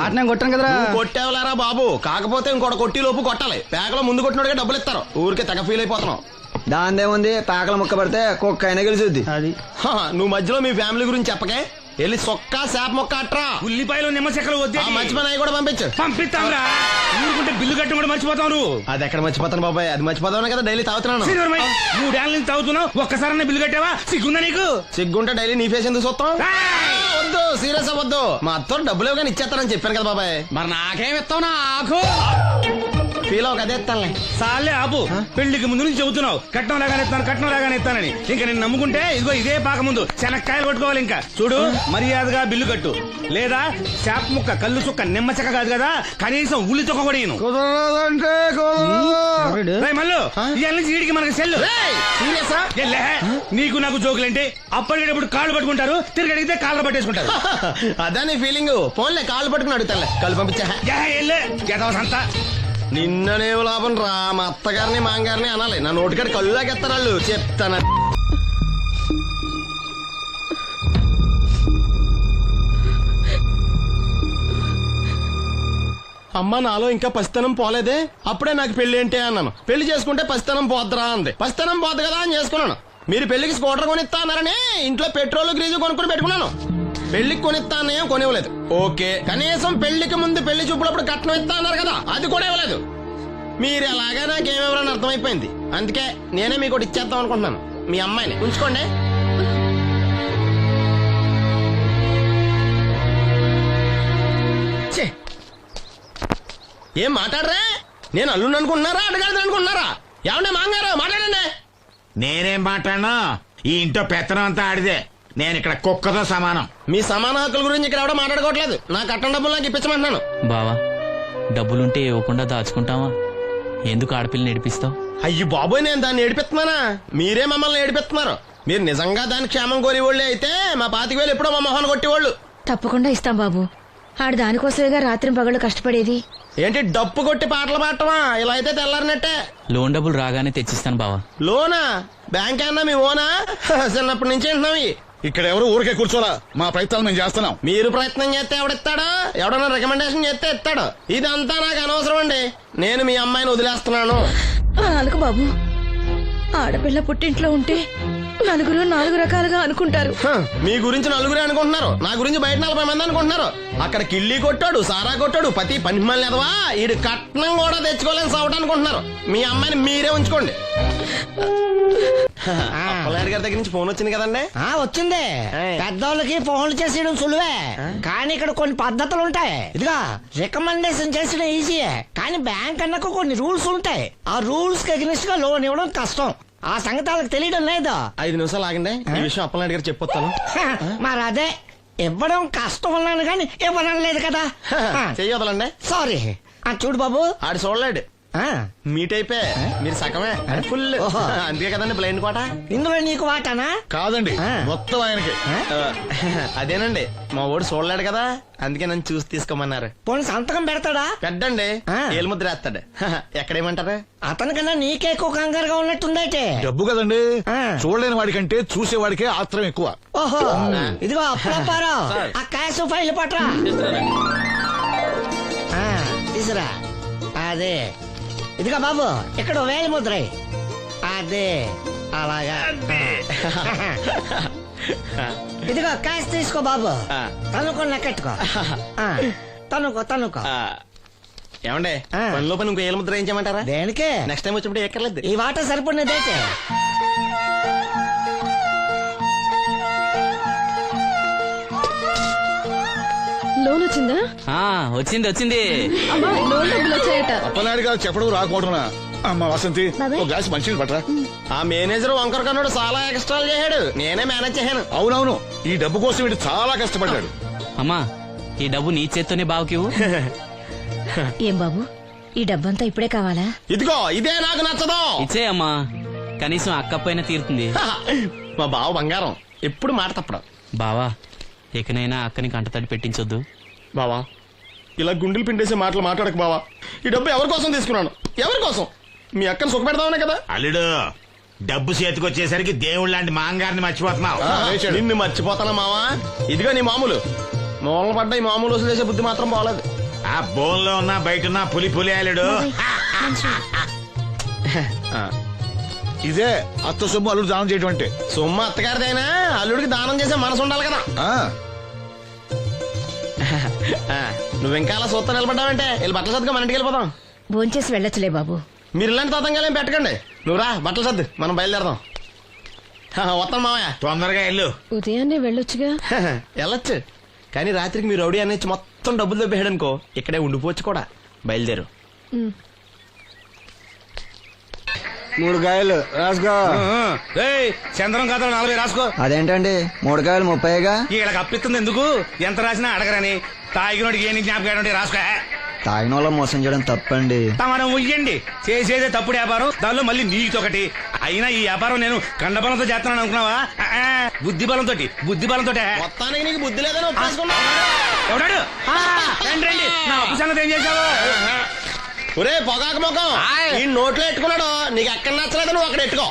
ఆటనే కొట్టాను కదరా. కొట్టేవలేరా బాబు, కాకపోతే ఇంకోటి కొట్టి లోపు కొట్టాలి. పేకలో ముందు కొట్టినోడిగా డబ్బులు ఇస్తారు. ఊరికే తెగ ఫీల్ అయిపోతున్నావు. దాందేముంది, పేకల ముక్క పడితే కుక్క అయినా గెలిచుద్ది. అది నువ్వు మధ్యలో మీ ఫ్యామిలీ గురించి చెప్పకే. వెళ్ళి సొక్క శాప మొక్క అట్రా. ఉల్లిపాయలు నిమ్మ చెక్కలు వద్దే. మంచి పని అవి కూడా పంపించు. పంపిస్తాంరా. ఊరుకుంటే బిల్లు కట్టి కూడా మర్చిపోతావు నువ్వు. అది ఎక్కడ మర్చిపోతాను బాబాయ్, అది మర్చిపోతావు కదా డైలీ తాగుతున్నాను. 3 ఏళ్ళ నుంచి తాగుతున్నావు, ఒక్కసారి బిల్లు కట్టావా? సిగ్గుందా నీకు? సిగ్గుంటే డైలీ నీ ఫేస్ ఎందుకు చూస్తాం? వద్దు, సీరియస్ అవ్వద్దు. మా అత్తో డబ్బులు ఇవ్వగానే ఇచ్చేస్తానని చెప్పాను కదా బాబాయ్. మరి నాకేం ఇస్తావు? నాకు ఫీల్ అవ్వక అదే ఇస్తానులే. సాలే ఆపు. పెళ్లికి ముందు నుంచి చెబుతున్నావు కట్నం లాగానే ఇస్తాను, కట్నం లాగానే ఇస్తానని. ఇంకా నేను నమ్ముకుంటే ఇదిగో ఇదే పాక ముందు శనక్కాయలు కొట్టుకోవాలి. ఇంకా చూడు, మర్యాదగా బిల్లు కట్టు, లేదా చేప ముక్క, కళ్ళు చుక్క, నిమ్మ చెక్క కాదు కదా, కనీసం ఉల్లి చుక్క కూడా ఇయ్యను. మళ్ళీ ఇవాళ నుంచి వీడికి మనకి సెల్లు. నీకు నాకు జోకులేంటి? అప్పటికేటప్పుడు కాళ్ళు పట్టుకుంటారు, తిరిగి అడిగితే కాళ్ళు పట్టేసుకుంటారు. అదే నీ ఫీలింగ్. ఫోన్లే కాళ్ళు పట్టుకుని అడుగుతానులే. కళ్ళు పంపించా. అంతా నిన్ననేం లాభం రా. మా అత్తగారిని మాంగారిని అనాలి. నా నోటికాడ కళ్ళు లాగేస్తారు వాళ్ళు. చెప్తాను. అమ్మ నాలో ఇంకా పసితనం పోలేదే. అప్పుడే నాకు పెళ్లి ఏంటి అన్నాను. పెళ్లి చేసుకుంటే పసితనం పోద్దురా అంది. పసితనం పోద్దు కదా అని చేసుకున్నాను. మీరు పెళ్లికి స్కూటర్ కొనిస్తా అన్నారని ఇంట్లో పెట్రోల్ గ్రీజు కొనుక్కుని పెట్టుకున్నాను. పెళ్లికి కొనిస్తా అన్నయ్యం కొనివ్వలేదు. ఓకే, కనీసం పెళ్లికి ముందు పెళ్లి చూపులప్పుడు కట్నం ఇస్తా అన్నారు కదా, అది కూడా ఇవ్వలేదు. మీరు ఎలాగా నాకేమెవరని అర్థమైపోయింది. అందుకే నేనే మీకు ఒకటి ఇచ్చేద్దాం అనుకుంటున్నాను. మీ అమ్మాయిని ఉంచుకోండి. ఏం మాట్లాడరా? నేను అల్లుండి అనుకుంటున్నారా, అడగాలి అనుకుంటున్నారా? ఏమన్నా మాంగారు మాట్లాడండి. నేనేం మాట్లాడను, ఈ ఇంట్లో పెత్తనం అంతా ఆడిదే. నేను ఇక్కడ కుక్కతో సమానం. మీ సమాన హక్కుల గురించి ఇక్కడ ఎవడో మాట్లాడుకోవట్లేదు. నా కట్టం డబ్బులు నాకు ఇప్పించమంటున్నాను. బావా, డబ్బులుంటే ఇవ్వకుండా దాచుకుంటావా? ఎందుకు ఆడపిల్లని ఏడిపిస్తావు? అయ్యి బాబోయ్, నేను దాన్ని ఏడిపిస్తున్నానా? మీరే మమ్మల్ని ఏడిపిస్తున్నారు. మీరు నిజంగా దాని క్షేమం కోరేవాళ్ళే అయితే మా 25,000 ఎప్పుడో మా మొహాన్ని కొట్టేవాళ్ళు. తప్పకుండా ఇస్తాం బాబు. ఆడు దానికోసమేగా రాత్రి పగళ్ళు కష్టపడేది. ఏంటి డప్పు కొట్టి పాటలు పాడటమా? ఇలా అయితే తెల్లారినట్టే. లోన్ డబ్బులు రాగానే తెచ్చిస్తాను బావా. లోనా? బ్యాంక్ అన్నా మీ ఓనా? చిన్నప్పటి నుంచి వింటున్నావి. ఇక్కడ ఎవరు ఊరికే కూర్చోలా, మా ప్రయత్నాలు మేము చేస్తున్నాం. మీరు ప్రయత్నం చేస్తే ఎవడిస్తాడు? ఎవడన్నా రికమెండేషన్ చేస్తే ఇస్తాడు. ఇదంతా నాకు అనవసరం అండి. నేను మీ అమ్మాయిని వదిలేస్తున్నాను. అనుకు బాబు, ఆడపిల్ల పుట్టింట్లో ఉంటే నలుగురు 4 రకాలుగా అనుకుంటారు. మీ గురించి నలుగురే అనుకుంటున్నారు, నా గురించి బయట 40 మంది అనుకుంటున్నారు. అక్కడ కిళ్ళి కొట్టాడు, సారా కొట్టాడు, పతి పనిమల్ని ఎదవా, ఈడు కట్నం కూడా తెచ్చుకోలేని సవట అనుకుంటున్నారు. మీ అమ్మాయిని మీరే ఉంచుకోండి. అప్పలనాయుడు గారి దగ్గర నుంచి ఫోన్ వచ్చింది కదండి. వచ్చింది. పెద్దోళ్ళకి ఫోన్లు చేసేయడం సులువే, కానీ ఇక్కడ కొన్ని పద్ధతులు ఉంటాయి. ఇదిగా రికమెండేషన్ చేసడం ఈజీయే, కానీ బ్యాంక్ అన్నకు కొన్ని రూల్స్ ఉంటాయి. ఆ రూల్స్ కి అగ్నిస్ట్ గా లోన్ ఇవ్వడం కష్టం. ఆ సంగతి వాళ్ళకి తెలియడం లేదు. 5 నిమిషాలు ఆగండి, ఈ విషయం అప్పలనాయుడు గారు చెప్పొస్తాను. మరి అదే ఇవ్వడం కష్టం అన్నాను కానీ ఇవ్వడం లేదు కదా. చెయ్యొదలండి. సారీ. చూడు బాబు, ఆడు చూడలేడు. మీట్ అయిపోయి మీరు సగమే ఫుల్. అందుకే కదండి బ్లైండ్ కోట. ఇందులో నీకు వాటానా? కాదండి, మొత్తం ఆయనకి. అదేనండి, మా ఓడు చూడలేడు కదా, అందుకే నన్ను చూసి తీసుకోమన్నారు. పోనీ సంతకం పెడతాడా? పెద్దండి, ఏలుముద్ర వేస్తాడు. ఎక్కడేమంటారు? అతనికన్నా నీకే ఎక్కువ కంగారుగా ఉన్నట్టుందైతే. డబ్బు కదండి, చూడలేని వాడికంటే చూసేవాడికే ఆత్రం ఎక్కువ. ఓహో, ఇదిగో అప్పారావు, ఆ క్యాష్ ఫైల్ పట్రా. తీసురా. అదే, ఇదిగో బాబు, ఇక్కడ వేలి ముద్ర. అదే, అలాగా. ఇదిగో క్యాష్ తీసుకో బాబు, తనుకో లెక్కెట్టుకో. తనుకో. ఏమండే, పనిలో పని ఇంకో ఏలుముద్ర ఏం చేయమంటారా? దేనికే? నెక్స్ట్ టైం వచ్చినప్పుడు ఎక్కర్లేదు. ఈ వాట సరిపడినదైతే. లోన్ వచ్చిందా? వచ్చింది. అమ్మా, లోన్ డబ్బులు వచ్చాయట. అప్పనాయుడు గారు చెప్పడం రాకపోవడం. అమ్మ వసంతి, ఒక గ్లాస్ మంచిది పట్రా. ఆ మేనేజర్ వంకర కన్నాడు, చాలా ఎక్స్ట్రాలు చేశాడు. నేనే మేనేజ్ చేశాను. అవునవును, ఈ డబ్బు కోసం వీడు చాలా కష్టపడ్డాడు. అమ్మా, ఈ డబ్బు నీ చేత్తోనే బావుకివు. ఏం బాబు, ఈ డబ్బంతా ఇప్పుడే కావాలా? ఇదిగో ఇదే నాకు నచ్చదు. ఇచ్చే అమ్మా, కనీసం అక్క పైన తీరుతుంది. మా బావ బంగారం, ఎప్పుడు మాట తప్పడం. బావా, ఇకనైనా అక్కని కంటతడి పెట్టించొద్దు. బావా, ఇలా గుండెలు పిండేసే మాటలు మాట్లాడక బావా. ఈ డబ్బు ఎవరి కోసం తీసుకున్నాను? ఎవరి కోసం? మీ అక్కని సుఖ పెడదామనే కదా. అల్లుడు, డబ్బు చేతికొచ్చేసరికి దేవుడు లాంటి మాంగారిని మర్చిపోతున్నావు. నిన్ను మర్చిపోతానా మావా? ఇదిగో నీ మామూలు. మూలన పడ్డ ఈ మామూలు వసూలు చేసే బుద్ధి మాత్రం పోలేదు. ఆ బోన్లో ఉన్న బయట ఉన్న పులి పులి ఆలుడు. ఇదే అత్త సొమ్ము అల్లుడు దానం చేయటం అంటే. సొమ్ము అత్తగారిదైనా అల్లుడికి దానం చేసే మనసు ఉండాలి కదా. నువ్వు ఇంకా అలా సూత్తా నిలబడ్డావంటే వెళ్ళి బట్టలు సర్దుగా మన ఇంటికి వెళ్ళిపోదాం. భోంచేసి వెళ్ళొచ్చులే బాబు. మీరు ఇలాంటి తతంగాలు ఏం పెట్టకండి. నువ్వు రా బట్టలు సర్దు మనం బయలుదేరదాం. వస్తాను మామయ్య. తొందరగా వెళ్ళు. ఉదయాన్నే వెళ్ళొచ్చుగా. వెళ్ళొచ్చు కానీ రాత్రికి మీరు రౌడీ అనేది మొత్తం డబ్బులు దొబ్బేయడం అనుకో ఇక్కడే ఉండిపోవచ్చు కూడా. బయలుదేరు. 3 కాయలు రాసుకో. చంద్రం కథలు 40 రాసుకో. అదేంటండి 3 కాయలు 30గా? వీళ్ళకి అప్పిస్తుంది ఎందుకు? ఎంత రాసినా అడగరని. తాగినోడికి ఏ జ్ఞాపకం ఉంటే రాసుకో. తాగిన వాళ్ళ మోసం చేయడం తప్పండి. మనం ఉయ్యండి చేసేదే తప్పుడు వ్యాపారం, దానిలో మళ్ళీ నీతొకటి. అయినా ఈ వ్యాపారం నేను కండబలంతో చేస్తున్నాను అనుకున్నావా? బుద్ధి బలంతో మొత్తానికి నీకు బుద్ధి లేదని ఒప్పేసుకున్నా. ఎవడాడు? రండి రండి, నా అప్పు సంగతి ఏం చేశావు? ఒరే పొగాకు ముఖం, ఈ నోట్లో ఎట్టుకున్నాడు. నీకు ఎక్కడ నచ్చలేదు నువ్వు అక్కడ ఎట్టుకో.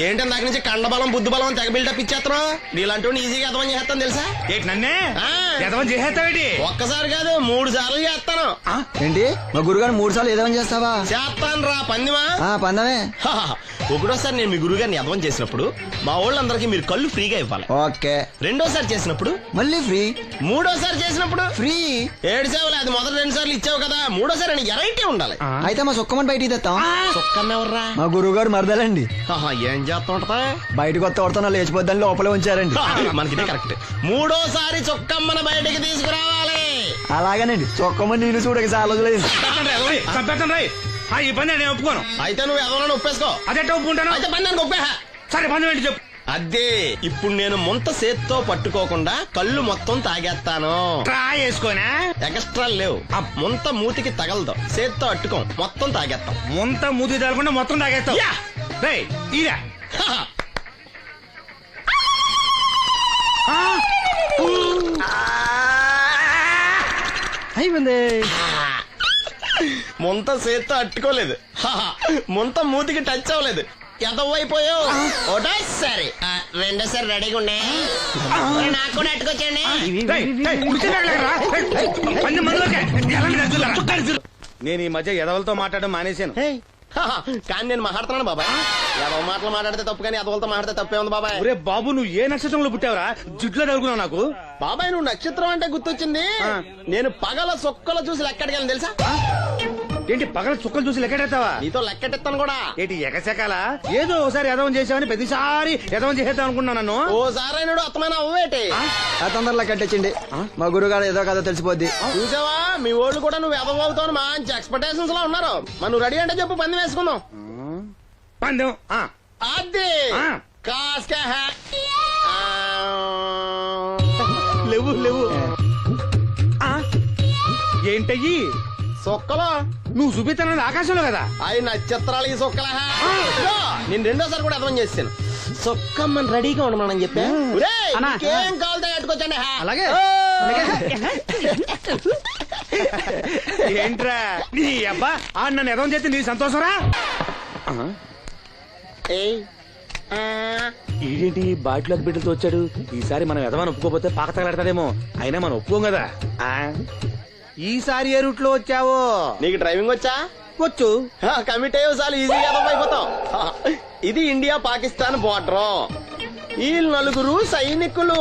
ఏంటి దాని నుంచి కండబలం బుద్ధి బలం తెగ బిల్డప్ ఇచ్చేస్తున్నావు. నీలాంటి ఈజీగా ఎదవని చేస్తాను తెలుసా? ఏంటి నన్నే ఎదవని చేసేస్తావేటి? ఒక్కసారి కాదు 3 సార్లు చేస్తాను. ఏంటి మా గురుగారు 3 సార్లు ఏదేమని చేస్తావా? చేస్తాను రా పందిమా. పందమే. ఒకటోసారి నేను మీ గురువు గారిని ఎదవం చేసినప్పుడు మా వాళ్ళందరికీ మీరు కళ్ళు ఫ్రీగా ఇవ్వాలి. ఓకే. రెండోసారి చేసినప్పుడు మళ్ళీ ఫ్రీ. మూడోసారి చేసినప్పుడు ఫ్రీ. 7 సేవలు అది మొదటి 2 సార్లు ఇచ్చావు కదా. మూడోసారి అని ఎరైటీ ఉండాలి. అయితే మా సుక్కమని బయటికి తెస్తాం. సుక్కమ్మ ఎవర్రా? మా గురువు గారు మరదలండి. ఏం చేస్తా ఉంటదా? బయటకు వస్తే కొడుతున్నా లేచిపోద్దని లోపలే ఉంచారండి. మనకి కరెక్ట్. మూడోసారి చొక్కమ్మన బయటికి తీసుకురావాలి. అలాగేనండి. చొక్కమని నేను చూడక చాలా లేదు. ఈ పని నేను ఒప్పుకోను. అయితే నువ్వు ఎవరైనా ఒప్పేసుకో. అదే ఒప్పుకుంటాను. అయితే పని దానికి ఒప్పేహ. సరే పని ఏంటి చెప్పు. అదే ఇప్పుడు నేను ముంత చేత్తో పట్టుకోకుండా కళ్ళు మొత్తం తాగేస్తాను. ట్రై చేసుకోనా? ఎక్స్ట్రా లేవు. ముంత మూతికి తగలదు. చేత్తో అట్టుకోం మొత్తం తాగేస్తాం. ముంత మూతి తగలకుండా మొత్తం తాగేస్తావు. ఇదా అయిపోయింది. ముంత చేత్తో అట్టుకోలేదు. ముంత మూతికి టచ్ అవ్వలేదు. ఎదవైపోయావు. ఒకటోసారి రెండోసారి రెడీగా ఉండే. నాకు కూడా అట్టుకొచ్చండి. నేను ఈ మధ్య ఎదవలతో మాట్లాడడం మానేశాను. కానీ నేను మాట్లాడుతున్నాను బాబాయ్. ఎదవ మాటలు మాట్లాడితే తప్పు కానీ ఎదవలతో మాట్లాడితే తప్పే ఉంది బాబాయ్. ఒరే బాబు, నువ్వు ఏ నక్షత్రంలో పుట్టావురా? జుట్లో తగులుకున్నావు నాకు. బాబాయ్ నువ్వు నక్షత్రం అంటే గుర్తొచ్చింది. నేను పగల సొక్కలు చూసి లెక్కడికెళ్ళను తెలుసా? ఏంటి పగల చుక్కలు చూసి లెక్కెడతావా? నీతో లెక్కెట్టాను కూడా. ఏంటి ఎగసెకాల? ఏదో ఒకసారి ఎదవం చేసావని ప్రతిసారి ఎదవం చేసేద్దాం అనుకున్నా నన్ను. ఓసారి నువ్వు అత్తమైన అవ్వేటి. తొందరలో కట్టించండి. మా గురువు గారు ఏదో కదా తెలిసిపోద్ది. చూసావా మీ వాళ్ళు కూడా నువ్వు ఎదవవుతావు మంచి ఎక్స్పెక్టేషన్స్ లో ఉన్నారు. మరి నువ్వు రెడీ అంటే చెప్పు పందెం వేసుకుందాం. పందెం అది కాస్కా లేవు లేవు. ఏంటయ్యి సొక్కలో నువ్వు చూపిస్తానది ఆకాశంలో కదా? అవి నక్షత్రాలు ఈ సొక్కల. నేను రెండోసారి కూడా అర్థం చేశాను. సొక్కమ్మని రెడీగా ఉండమని చెప్పా. ఏం కావాలి కట్టుకోవచ్చండి. అలాగే. ఏంట్రా నీ అబ్బా నన్ను ఎదవం చేస్తే నీ సంతోషరా? ఏంటి బాటిలోకి బిడ్డలతో వచ్చాడు? ఈసారి మనం ఎదవని ఒప్పుకోపోతే పాక తగలాడతాడేమో. అయినా మనం ఒప్పుకోం కదా. ఈసారి ఏ రూట్ లో వచ్చావో? నీకు డ్రైవింగ్ వచ్చా? వచ్చు. కమిట్ అయ్యే సార్లు ఈజీగా అయిపోతాం. ఇది ఇండియా పాకిస్తాన్ బోర్డర్. ఈ 4 సైనికులు.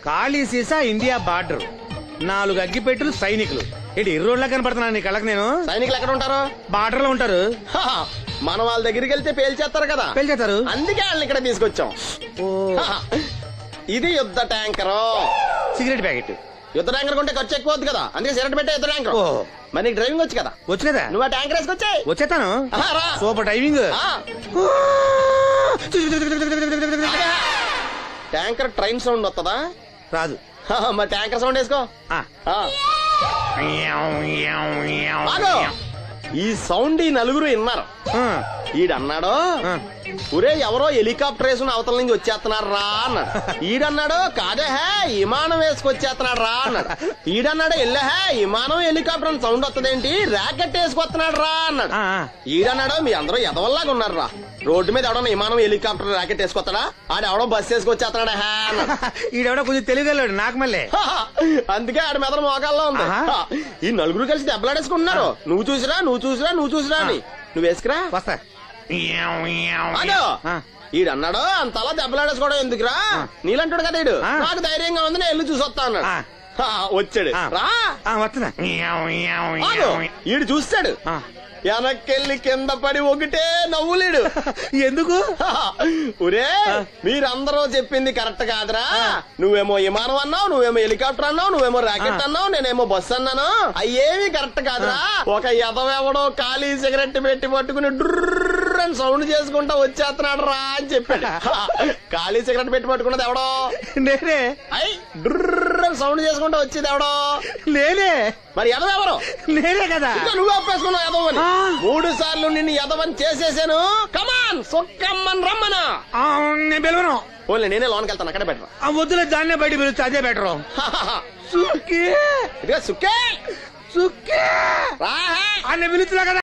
ఖాళీ సీసా ఇండియా బార్డర్. 4 అగ్గిపెట్టులు సైనికులు. ఏంటి ఎర్రోడ్లా కనపడుతున్నా నీ కళ్ళకి నేను? సైనికులు ఎక్కడ ఉంటారు? బార్డర్ లో ఉంటారు. మనం వాళ్ళ దగ్గరికి వెళ్తే పేల్చేస్తారు కదా. పేల్చేస్తారు. అందుకే వాళ్ళని ఇక్కడ తీసుకొచ్చాం. ఇది యుద్ధ ట్యాంకర్. Cigarette packet. యుద్ధ ట్యాంకర్ కొంటే ఖర్చు ఎక్కువ అవుతుంది కదా. అందుకే సిగరెట్ పెట్టే యుద్ధ ట్యాంకర్. మరి నీకు డ్రైవింగ్ వచ్చు కదా? వచ్చు కదా. నువ్వు ఆ ట్యాంకర్ వేసుకొచ్చాయి. వచ్చేస్తాను. Super driving. Tanker train sound వస్తుందా? రాదు. మరి ట్యాంకర్ సౌండ్ వేసుకో. ఈ సౌండ్ ఈ 4 విన్నారు. ఈడన్నాడు ఒరే ఎవరో హెలికాప్టర్ వేసుకుని అవతల నుంచి వచ్చేస్తున్నాడు రా అన్నాడు. ఈడన్నాడు కాదే హే విమానం వేసుకొచ్చేస్తున్నాడు రా అన్నాడు. ఈడన్నాడు ఎల్లే హే విమానం హెలికాప్టర్ అని సౌండ్ వస్తుందేంటి రాకెట్ వేసుకొస్తున్నాడు రా అన్నాడు. ఈడన్నాడు మీ అందరూ ఎదవల్లాగా ఉన్నారు రా, రోడ్డు మీద ఎవడన్నా విమానం హెలికాప్టర్ రాకెట్ వేసుకొస్తాడా, ఆడెవడో బస్సు వేసుకొచ్చేస్తున్నాడా హే అన్నాడు. ఈడెవడో కొంచెం తెలియగలడు నాకు మళ్ళీ. అందుకే ఆడ మెదడు మోకాల్లో ఉంది. ఈ నలుగురు కలిసి దెబ్బలాడేసుకుంటున్నారు. నువ్వు చూసిరా అని. నువ్వు వేసుకురా వస్తా. అదో ఈడన్నాడు అంతలా దెబ్బలాడేసుకోవడం ఎందుకురా, నీలంటాడు కదా ఈడు. నాకు ధైర్యంగా ఉంది నేను వెళ్ళి చూసొస్తా అన్నాడు. వచ్చాడు రా వస్తున్నా. ఈడు చూస్తాడు వెనక్కెళ్ళి కింద పడి ఒకటే నవ్వులేడు. ఎందుకు? ఒరే మీరందరూ చెప్పింది కరెక్ట్ కాదురా, నువ్వేమో విమానం అన్నావు, నువ్వేమో హెలికాప్టర్ అన్నావు, నువ్వేమో రాకెట్ అన్నావు, నేనేమో బస్సు అన్నాను. అయ్యేమి కరెక్ట్ కాదురా. ఒక ఎదవెవడో ఖాళీ సిగరెట్ పెట్టి పట్టుకుని డ్రర్ అని సౌండ్ చేసుకుంటా వచ్చేస్తున్నాడు రా అని చెప్పాడు. ఖాళీ సిగరెట్ పెట్టి పట్టుకున్నది ఎవడో నేనే. అయ్ డ్రర్ అని సౌండ్ చేసుకుంటా వచ్చేది ఎవడో నేనే. మరి ఎదవెవరు? నేనే కదా. నువ్వు అప్పేసుకున్నావు ఎదవని. 3 సార్లు నిన్ను ఎదవని చేసేసాను. కమాన్ సొక్కమ్మని రమ్మనా. నేను పిలవను. ఓన్లీ నేనే లోనికి వెళ్తాను, అక్కడే బెటర్. వద్దులే దాన్నే బయట పిలుస్తా, అదే బెటరు. సుక్కే ఇదిగా సుక్కే సుక్కే రా అన్న పిలుస్తున్నా కదా.